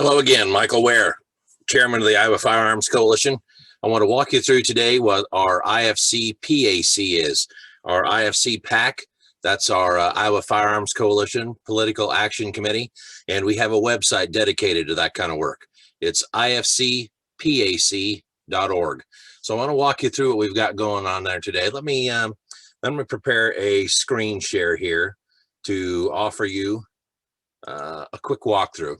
Hello again, Michael Ware, Chairman of the Iowa Firearms Coalition. I want to walk you through today what our IFCPAC is. Our IFCPAC, that's our Iowa Firearms Coalition Political Action Committee, and we have a website dedicated to that kind of work. It's IFCPAC.org. So I want to walk you through what we've got going on there today. Let me prepare a screen share here to offer you a quick walkthrough.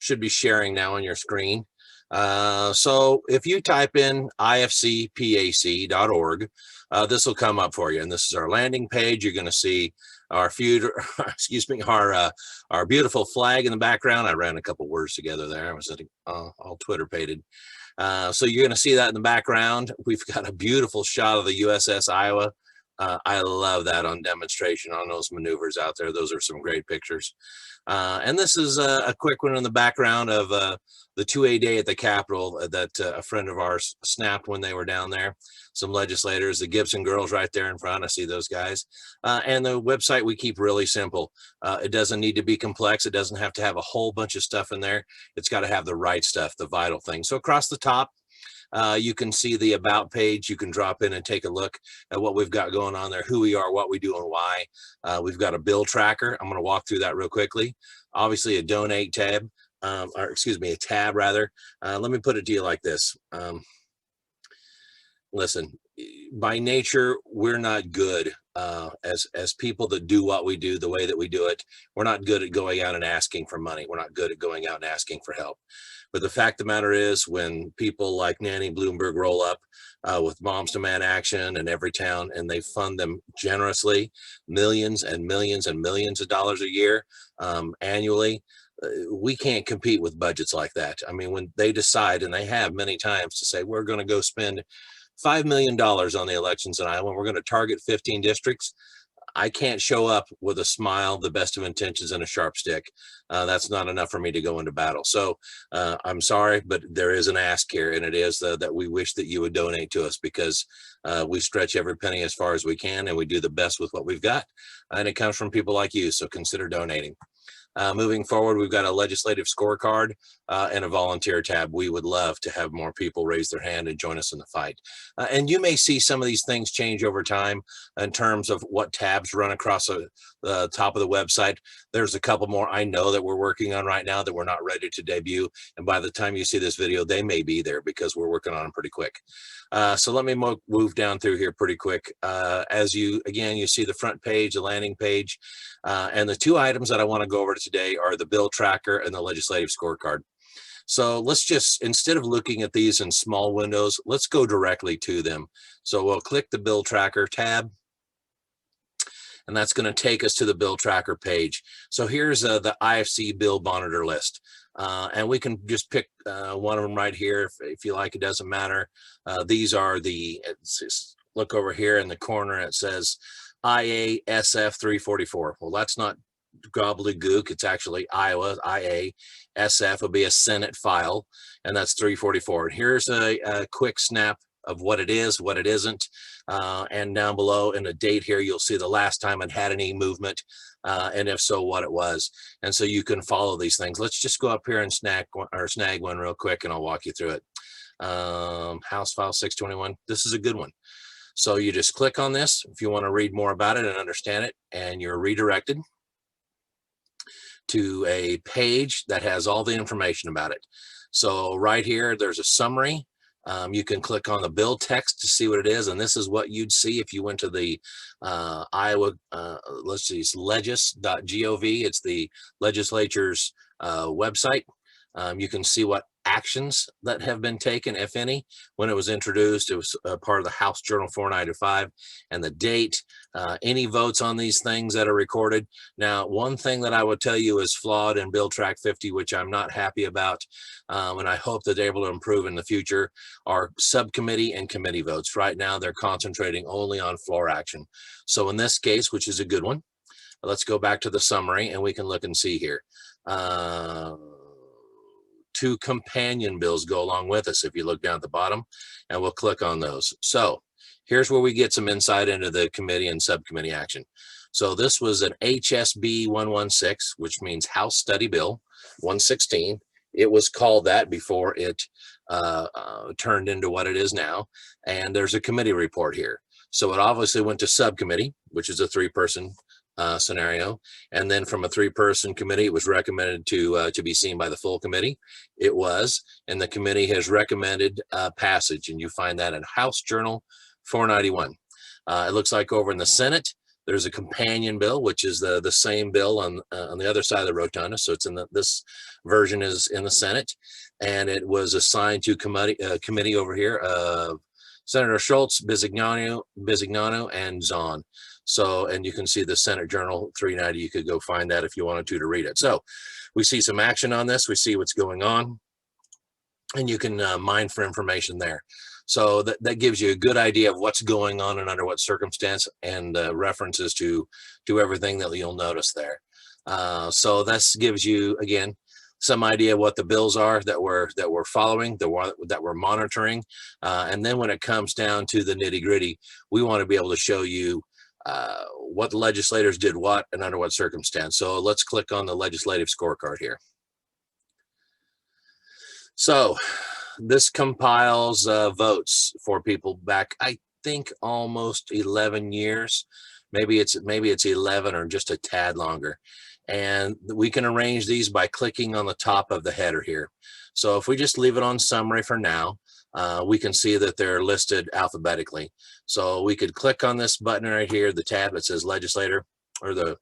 Should be sharing now on your screen. So if you type in ifcpac.org, this will come up for you. And this is our landing page. You're going to see our our beautiful flag in the background. I ran a couple words together there. I was all Twitter-pated. So you're going to see that in the background. We've got a beautiful shot of the USS Iowa. I love that on demonstration on those maneuvers out there. Those are some great pictures. And this is a quick one in the background of the 2A day at the Capitol that a friend of ours snapped when they were down there. Some legislators, the Gibson girls right there in front. I see those guys. And the website we keep really simple. It doesn't need to be complex. It doesn't have to have a whole bunch of stuff in there. It's got to have the right stuff, the vital things. So across the top, you can see the about page. You can drop in and take a look at what we've got going on there, who we are, what we do, and why. We've got a bill tracker. I'm going to walk through that real quickly. Obviously, a donate tab, or excuse me, a tab rather. Let me put it to you like this. Listen, by nature, we're not good as people that do what we do the way that we do it. We're not good at going out and asking for money. We're not good at going out and asking for help. But the fact of the matter is, when people like Nanny Bloomberg roll up with Moms Demand Action in every town, and they fund them generously, millions and millions and millions of dollars a year, annually, we can't compete with budgets like that. I mean, when they decide, and they have many times, to say, we're going to go spend $5 million on the elections in Iowa, we're going to target 15 districts. I can't show up with a smile, the best of intentions, and a sharp stick. That's not enough for me to go into battle. So I'm sorry, but there is an ask here, and it is that we wish that you would donate to us, because we stretch every penny as far as we can, and we do the best with what we've got. And it comes from people like you, so consider donating. Moving forward, we've got a legislative scorecard and a volunteer tab. We would love to have more people raise their hand and join us in the fight. And you may see some of these things change over time in terms of what tabs run across the top of the website. There's a couple more I know that we're working on right now that we're not ready to debut. And by the time you see this video, they may be there, because we're working on them pretty quick. So let me move down through here pretty quick. As you see the front page, the landing page, and the two items that I want to go over today are the bill tracker and the legislative scorecard. So let's just, instead of looking at these in small windows, let's go directly to them. So we'll click the bill tracker tab, and that's going to take us to the bill tracker page. So here's the IFC bill monitor list. And we can just pick one of them right here if you like. It doesn't matter. These are look over here in the corner. It says IASF 344. Well, that's not gobbledygook. It's actually Iowa. IASF will be a Senate file, and that's 344. And here's a quick snap of what it is, what it isn't. And down below in the date here, you'll see the last time it had any movement, and if so, what it was. And so you can follow these things. Let's just go up here and snag one real quick, and I'll walk you through it. House File 621. This is a good one. So you just click on this if you want to read more about it and understand it, and you're redirected to a page that has all the information about it. So right here, there's a summary. You can click on the bill text to see what it is, and this is what you'd see if you went to the Iowa, let's see, it's legis.gov. It's the legislature's website. You can see what actions that have been taken, if any. When it was introduced, it was part of the House Journal 495, and the date, any votes on these things that are recorded. Now, one thing that I would tell you is flawed in Bill Track 50, which I'm not happy about, and I hope that they're able to improve in the future, are subcommittee and committee votes. Right now, they're concentrating only on floor action. So in this case, which is a good one, let's go back to the summary, and we can look and see here. Two companion bills go along with us if you look down at the bottom, and we'll click on those. So here's where we get some insight into the committee and subcommittee action. So this was an HSB 116, which means House Study Bill 116. It was called that before it turned into what it is now. And there's a committee report here. So it obviously went to subcommittee, which is a 3-person scenario. And then from a 3-person committee, it was recommended to be seen by the full committee. It was, and the committee has recommended passage, and you find that in House Journal 491. It looks like over in the Senate, there's a companion bill, which is the same bill on the other side of the rotunda. So it's in this version is in the Senate, and it was assigned to committee over here of Senator Schultz, Bisignano, and Zahn. So, and you can see the Senate Journal 390. You could go find that if you wanted to read it. So we see some action on this. We see what's going on, and you can mine for information there. So that gives you a good idea of what's going on and under what circumstance, and references to everything that you'll notice there. So this gives you, again, some idea what the bills are that we're following, that we're monitoring. And then when it comes down to the nitty gritty, we want to be able to show you what the legislators did what and under what circumstance. So let's click on the legislative scorecard here. So this compiles votes for people back, I think, almost 11 years. Maybe it's 11 or just a tad longer. And we can arrange these by clicking on the top of the header here. So if we just leave it on summary for now, we can see that they're listed alphabetically. So we could click on this button right here, the tab that says legislator, or the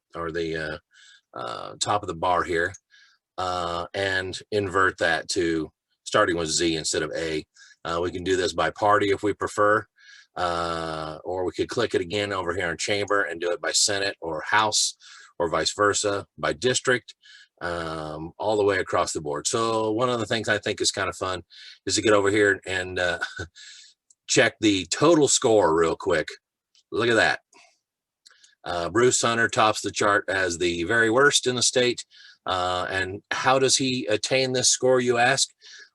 top of the bar here, and invert that to starting with Z instead of A. We can do this by party if we prefer, or we could click it again over here in chamber and do it by Senate or House, or vice versa, by district, all the way across the board. So one of the things I think is kind of fun is to get over here and check the total score real quick. Look at that. Bruce Hunter tops the chart as the very worst in the state. And how does he attain this score, you ask?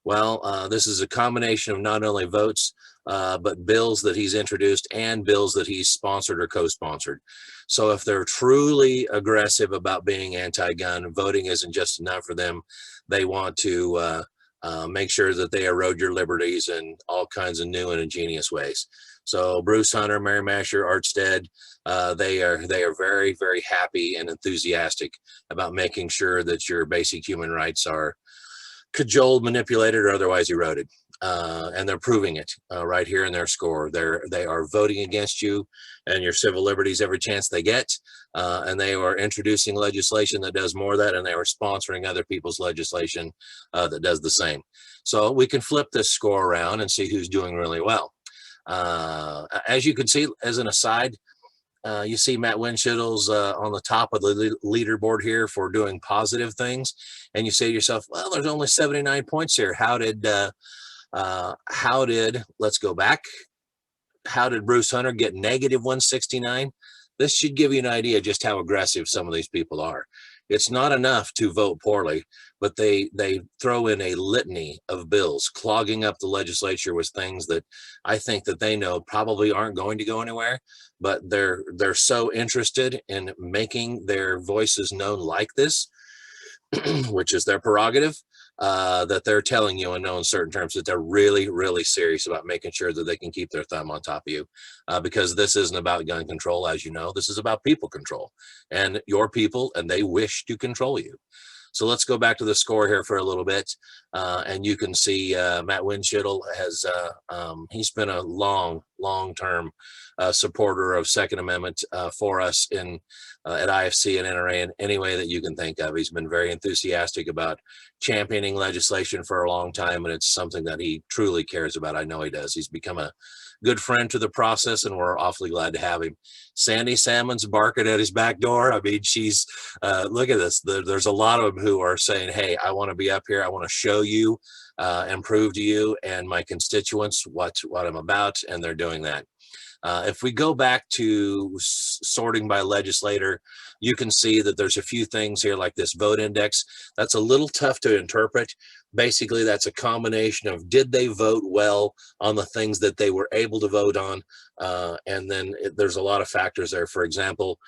Well, this is a combination of not only votes, but bills that he's introduced and bills that he's sponsored or co-sponsored. So if they're truly aggressive about being anti-gun, voting isn't just enough for them. They want to make sure that they erode your liberties in all kinds of new and ingenious ways. So Bruce Hunter, Mary Masher, Artstead, they are very, very happy and enthusiastic about making sure that your basic human rights are cajoled, manipulated, or otherwise eroded. And they're proving it right here in their score. They are voting against you and your civil liberties every chance they get, and they are introducing legislation that does more of that, and they are sponsoring other people's legislation that does the same. So we can flip this score around and see who's doing really well. As you can see, as an aside, you see Matt Winshittle's on the top of the leaderboard here for doing positive things, and you say to yourself, well, there's only 79 points here. How did let's go back. How did Bruce Hunter get negative 169? This should give you an idea just how aggressive some of these people are. It's not enough to vote poorly, but they throw in a litany of bills clogging up the legislature with things that I think that they know probably aren't going to go anywhere, but they're so interested in making their voices known like this, which is their prerogative, that they're telling you in no uncertain terms that they're really, really serious about making sure that they can keep their thumb on top of you, because this isn't about gun control, as you know. This is about people control, and your people, and they wish to control you. So let's go back to the score here for a little bit, and you can see Matt Winshittle has he's been a long-term supporter of Second Amendment for us at IFC and NRA in any way that you can think of. He's been very enthusiastic about championing legislation for a long time, and it's something that he truly cares about. I know he does. He's become a good friend to the process, and we're awfully glad to have him. Sandy Salmon's barking at his back door. I mean, she's look at this. There's a lot of them who are saying, hey, I want to be up here. I want to show you and prove to you and my constituents what I'm about, and they're doing that. If we go back to sorting by legislator, you can see that there's a few things here like this vote index. That's a little tough to interpret. Basically, that's a combination of did they vote well on the things that they were able to vote on, and then there's a lot of factors there. For example,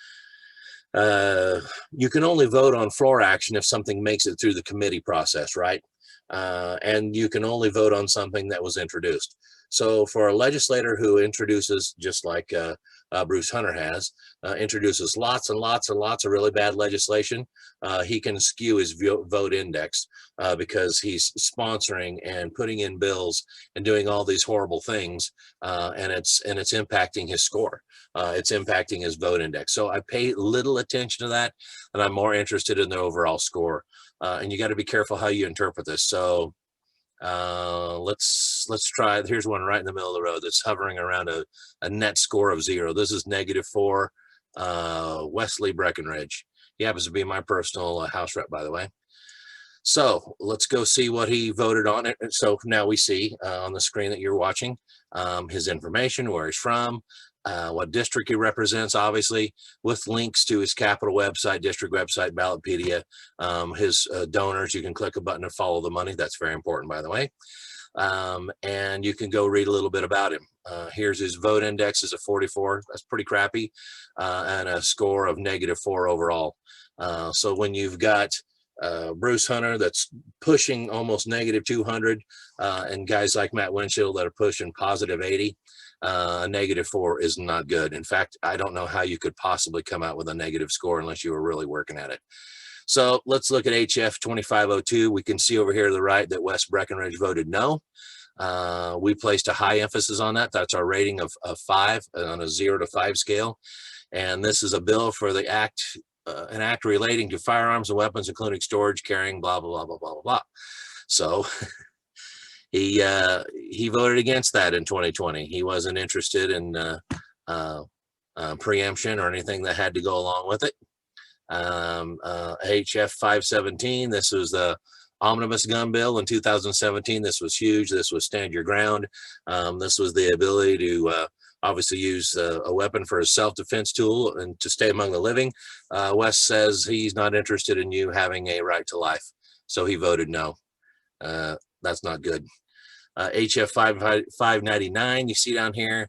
you can only vote on floor action if something makes it through the committee process, right? and you can only vote on something that was introduced. So for a legislator who introduces, just like Bruce Hunter has, introduces lots and lots and lots of really bad legislation, he can skew his vote index because he's sponsoring and putting in bills and doing all these horrible things, and it's impacting his score. It's impacting his vote index. So I pay little attention to that, and I'm more interested in the overall score. And you got to be careful how you interpret this. So let's try. Here's one right in the middle of the road that's hovering around a net score of 0. This is -4. Wesley Breckenridge. He happens to be my personal House rep, by the way. So let's go see what he voted on it. So now we see on the screen that you're watching his information, where he's from, what district he represents, obviously, with links to his capital website, district website, Ballotpedia, his donors. You can click a button to follow the money. That's very important, by the way. And you can go read a little bit about him. Here's his vote index is a 44. That's pretty crappy, and a score of -4 overall. So when you've got Bruce Hunter that's pushing almost -200, and guys like Matt Winchell that are pushing +80, a -4 is not good. In fact, I don't know how you could possibly come out with a negative score unless you were really working at it. So let's look at HF 2502. We can see over here to the right that Wes Breckenridge voted no. We placed a high emphasis on that. That's our rating of 5 on a 0 to 5 scale. And this is a bill for the an act relating to firearms and weapons, including storage, carrying, blah, blah, blah, blah, blah, blah. So he voted against that in 2020. He wasn't interested in preemption or anything that had to go along with it. HF 517, this was the omnibus gun bill in 2017. This was huge. This was stand your ground. This was the ability to obviously use a weapon for a self-defense tool and to stay among the living. Wes says he's not interested in you having a right to life, so he voted no. That's not good. HF 599, you see down here,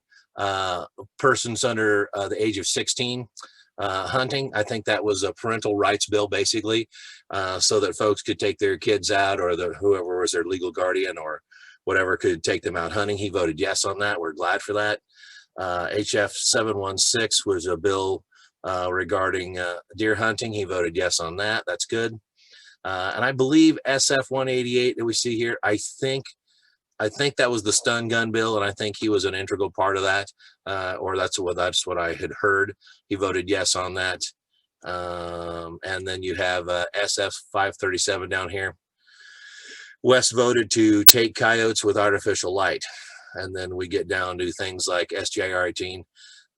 persons under the age of 16 hunting. I think that was a parental rights bill, basically, so that folks could take their kids out, or whoever was their legal guardian or whatever could take them out hunting. He voted yes on that. We're glad for that. HF 716 was a bill regarding deer hunting. He voted yes on that. That's good. And I believe SF 188 that we see here, I think that was the stun gun bill, and I think he was an integral part of that, or that's what I had heard. He voted yes on that. And then you have SF 537 down here. Wes voted to take coyotes with artificial light. And then we get down to things like SGIR 18.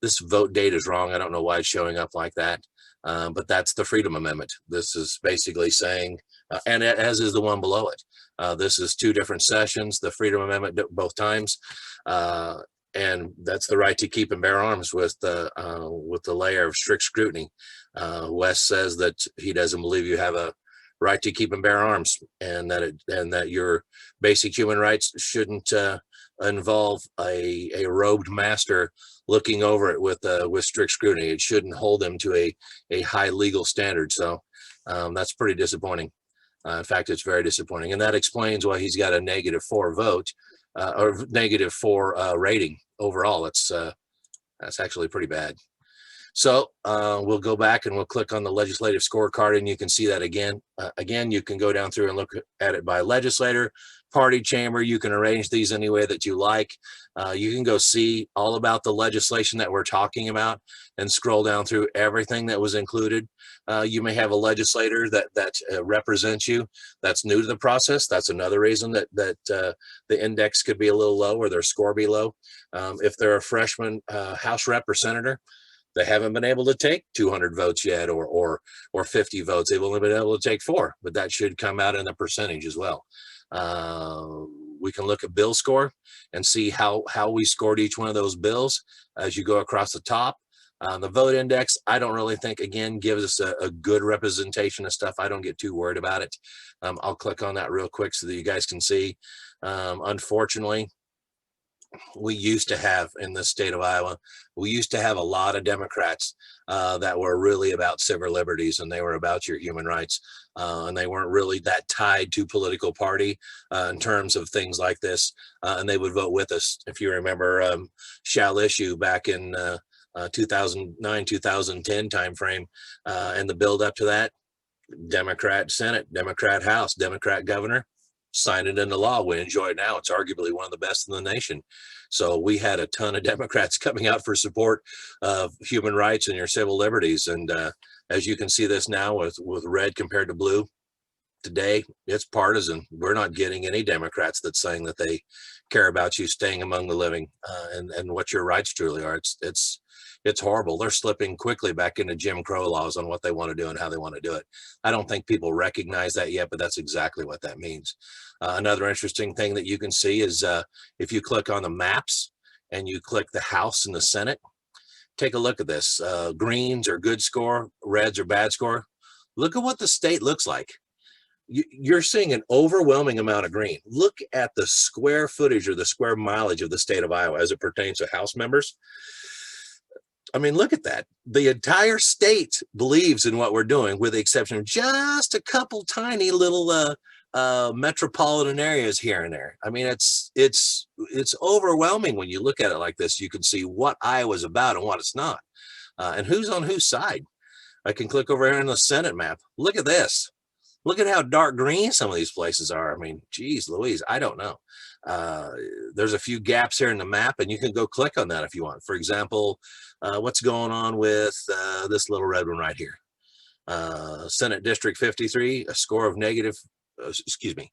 This vote date is wrong. I don't know why it's showing up like that. But that's the Freedom Amendment. This is basically saying, and as is the one below it. This is 2 different sessions, the Freedom Amendment both times. And that's the right to keep and bear arms with the layer of strict scrutiny. Wes says that he doesn't believe you have a right to keep and bear arms, and that your basic human rights shouldn't involve a robed master looking over it with strict scrutiny. It shouldn't hold him to a high legal standard. So that's pretty disappointing. In fact, it's very disappointing, and that explains why he's got a -4 vote or -4 rating overall. That's actually pretty bad. So we'll go back and we'll click on the legislative scorecard, and you can see that again. Again, you can go down through and look at it by legislator, party, chamber. You can arrange these any way that you like. You can go see all about the legislation that we're talking about and scroll down through everything that was included. You may have a legislator that represents you that's new to the process. That's another reason that the index could be a little low or their score be low. If they're a freshman House rep or senator, they haven't been able to take 200 votes yet, or 50 votes. They've only been able to take 4, but that should come out in the percentage as well. We can look at bill score and see how we scored each one of those bills as you go across the top. The vote index, I don't really think, again, gives us a good representation of stuff. I don't get too worried about it. I'll click on that real quick so that you guys can see. Unfortunately, we used to have in the state of Iowa, we used to have a lot of Democrats that were really about civil liberties, and they were about your human rights. And they weren't really that tied to political party in terms of things like this. And they would vote with us. If you remember Shall Issue back in 2009, 2010 timeframe, and the build up to that, Democrat Senate, Democrat House, Democrat governor, signed it into law. We enjoy it now. It's arguably one of the best in the nation. So we had a ton of Democrats coming out for support of human rights and your civil liberties. And as you can see this now with red compared to blue, today it's partisan. We're not getting any Democrats that's saying that they care about you staying among the living and what your rights truly are. It's horrible. They're slipping quickly back into Jim Crow laws on what they want to do and how they want to do it. I don't think people recognize that yet, but that's exactly what that means. Another interesting thing that you can see is if you click on the maps and you click the House and the Senate, take a look at this. Greens are good score, reds are bad score. Look at what the state looks like. You're seeing an overwhelming amount of green. Look at the square footage or the square mileage of the state of Iowa as it pertains to House members. I mean, look at that. The entire state believes in what we're doing, with the exception of just a couple tiny little metropolitan areas here and there. I mean, it's overwhelming when you look at it like this. You can see what Iowa's about and what it's not, and who's on whose side. I can click over here on the Senate map. Look at this. Look at how dark green some of these places are. I mean, geez Louise, I don't know. There's a few gaps here in the map, and you can go click on that if you want. For example, what's going on with this little red one right here? Senate District 53, a score of negative, excuse me,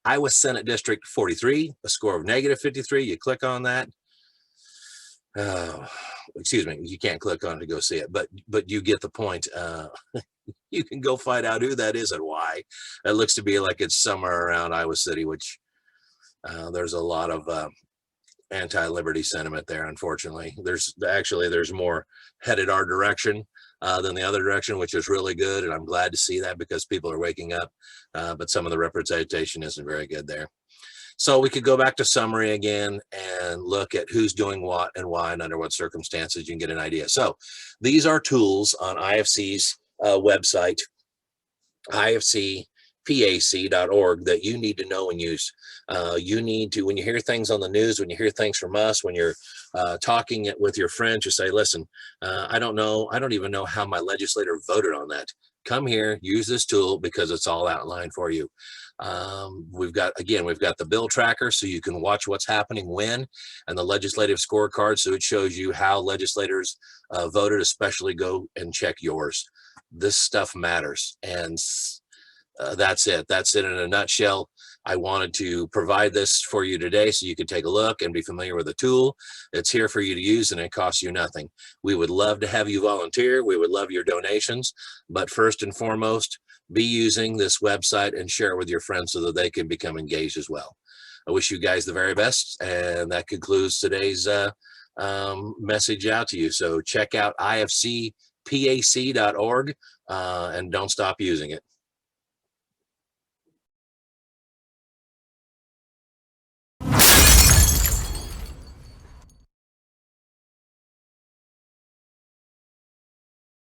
Iowa Senate District 43, a score of negative 53. You click on that. Excuse me, you can't click on it to go see it, but you get the point. You can go find out who that is and why. It looks to be like it's somewhere around Iowa City, which there's a lot of anti-liberty sentiment there. Unfortunately, there's more headed our direction than the other direction, which is really good, and I'm glad to see that because people are waking up. But some of the representation isn't very good there. So we could go back to summary again and look at who's doing what and why and under what circumstances. You can get an idea. So these are tools on IFC's website, IFCPAC.org, that you need to know and use. You need to, when you hear things on the news, when you hear things from us, when you're talking with your friends, you say, listen, I don't even know how my legislator voted on that. Come here, use this tool because it's all outlined for you. We've got the bill tracker, so you can watch what's happening when, and the legislative scorecard, so it shows you how legislators voted. Especially go and check yours. This stuff matters, and that's it in a nutshell. I wanted to provide this for you today so you could take a look and be familiar with the tool. It's here for you to use, and it costs you nothing. We would love to have you volunteer. We would love your donations, but first and foremost, be using this website and share it with your friends so that they can become engaged as well. I wish you guys the very best, and that concludes today's message out to you. So check out IFCPAC.org and don't stop using it.